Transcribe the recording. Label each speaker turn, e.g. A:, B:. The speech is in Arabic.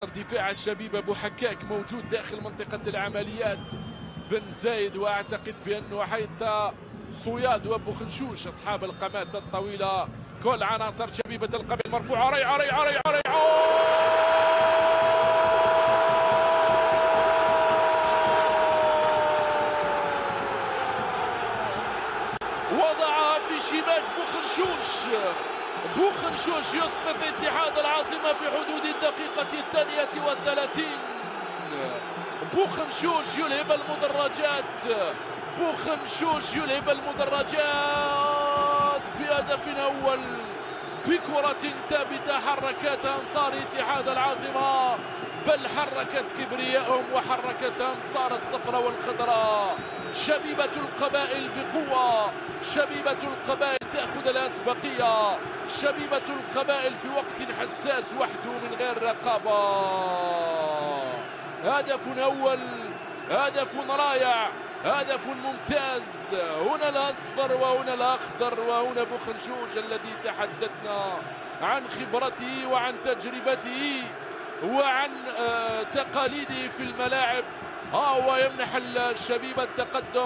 A: دفاع الشبيبة بوحكاك موجود داخل منطقة العمليات. بن زايد، واعتقد بانه حتى صياد وبوخنشوش اصحاب القامات الطويله، كل عناصر شبيبه القبيل مرفوعه. ريعه ريعه ريعه ريعه وضعها في شباك بوخنشوش. بوخنشوش يسقط اتحاد العاصمه في حدود الدقيقه 32. بوخنشوش يلهب المدرجات. بوخنشوش يلهب المدرجات بهدف أول بكرة ثابتة حركت أنصار اتحاد العاصمة، بل حركت كبريائهم وحركت أنصار الصفراء والخضراء. شبيبة القبائل بقوة، شبيبة القبائل تأخذ الأسبقية، شبيبة القبائل في وقت حساس وحده من غير رقابة. هدف أول، هدف رائع، هدف ممتاز. هنا الأصفر وهنا الأخضر وهنا بوخنشوش الذي تحدثنا عن خبرته وعن تجربته وعن تقاليده في الملاعب. هو يمنح الشبيبة التقدم.